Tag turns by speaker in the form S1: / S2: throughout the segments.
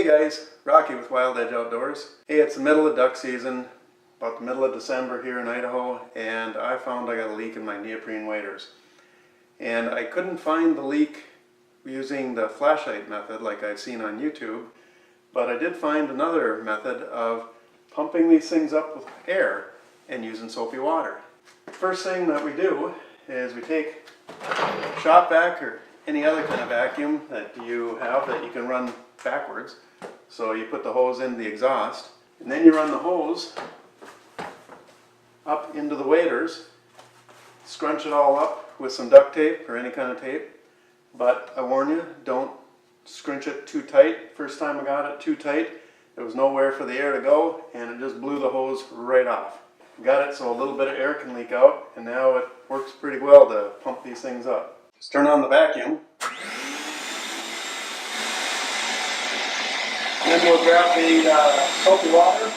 S1: Hey guys, Rocky with Wild Edge Outdoors. Hey, it's the middle of duck season, about the middle of December here in Idaho, and I found I got a leak in my neoprene waders. And I couldn't find the leak using the flashlight method like I've seen on YouTube, but I did find another method of pumping these things up with air and using soapy water. First thing that we do is we take a shop vac or any other kind of vacuum that you have that you can run backwards. So you put the hose in the exhaust, and then you run the hose up into the waders, scrunch it all up with some duct tape or any kind of tape. But I warn you, don't scrunch it too tight. First time I got it too tight, there was nowhere for the air to go, and it just blew the hose right off. Got it so a little bit of air can leak out, and now it works pretty well to pump these things up. Just turn on the vacuum. Then we'll grab the soapy water.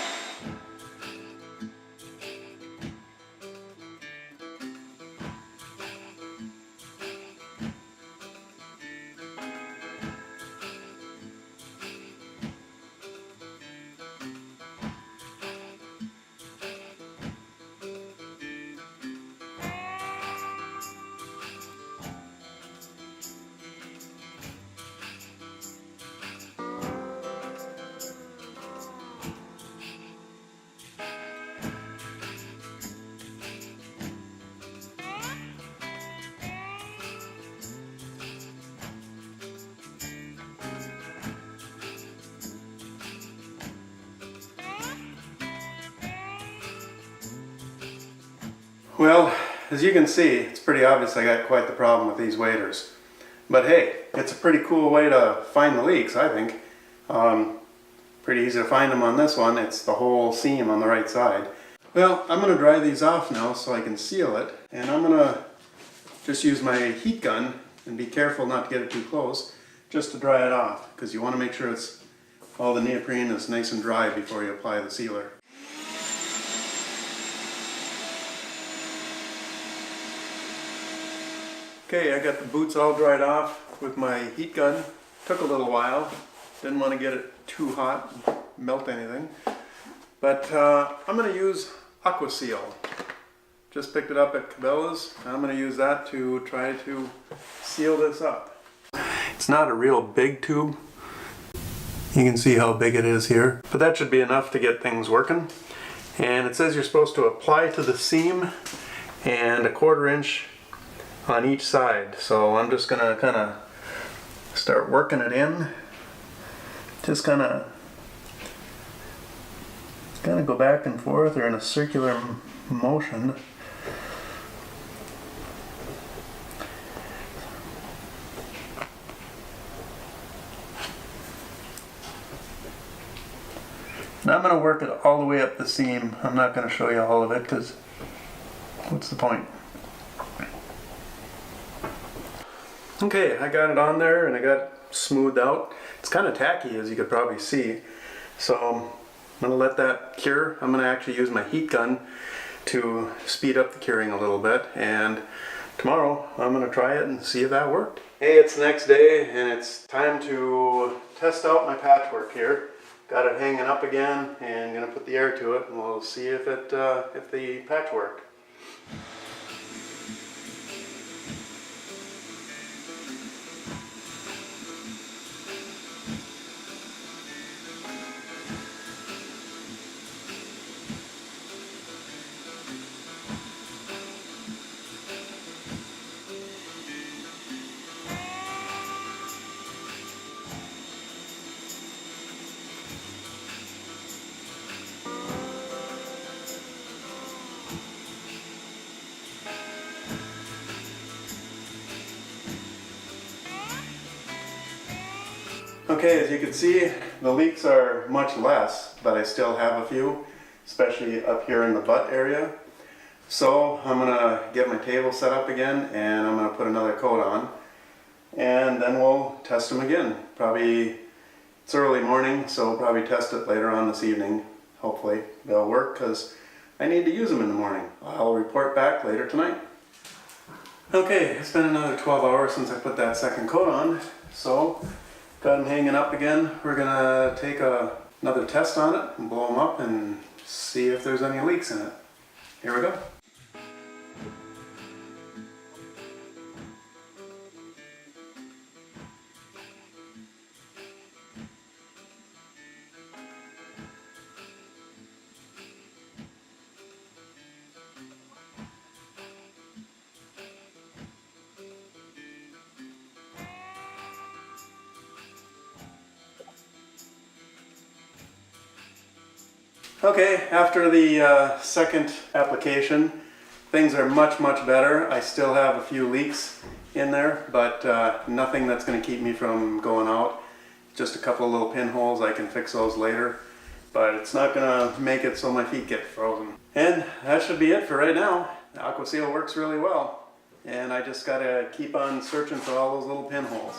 S1: Well, as you can see, it's pretty obvious I got quite the problem with these waders. But hey, it's a pretty cool way to find the leaks, I think. Pretty easy to find them on this one. It's the whole seam on the right side. Well, I'm going to dry these off now so I can seal it. And I'm going to just use my heat gun and be careful not to get it too close just to dry it off, because you want to make sure all the neoprene is nice and dry before you apply the sealer. Okay, I got the boots all dried off with my heat gun. Took a little while. Didn't want to get it too hot and melt anything. But I'm going to use Aqua Seal. Just picked it up at Cabela's. I'm going to use that to try to seal this up. It's not a real big tube. You can see how big it is here. But that should be enough to get things working. And it says you're supposed to apply to the seam and 1/4 inch on each side. So I'm just gonna kind of start working it in. Just kind of go back and forth or in a circular motion. And I'm going to work it all the way up the seam. I'm not going to show you all of it because what's the point? Okay, I got it on there and I got it smoothed out. It's kind of tacky, as you could probably see. So I'm going to let that cure. I'm going to actually use my heat gun to speed up the curing a little bit. And tomorrow I'm going to try it and see if that worked. Hey, it's the next day and it's time to test out my patchwork here. Got it hanging up again and going to put the air to it and we'll see if the patch worked. Okay, as you can see, the leaks are much less, but I still have a few, especially up here in the butt area. So I'm going to get my table set up again and I'm going to put another coat on and then we'll test them again. Probably, it's early morning, so we'll probably test it later on this evening. Hopefully they'll work because I need to use them in the morning. I'll report back later tonight. Okay, it's been another 12 hours since I put that second coat on, so Got them hanging up again. We're gonna take another test on it and blow them up and see if there's any leaks in it. Here we go. Okay, after the second application, things are much better. I still have a few leaks in there, but nothing that's going to keep me from going out. Just a couple of little pinholes, I can fix those later, but it's not going to make it so my feet get frozen. And that should be it for right now. The Aqua Seal works really well, and I just got to keep on searching for all those little pinholes.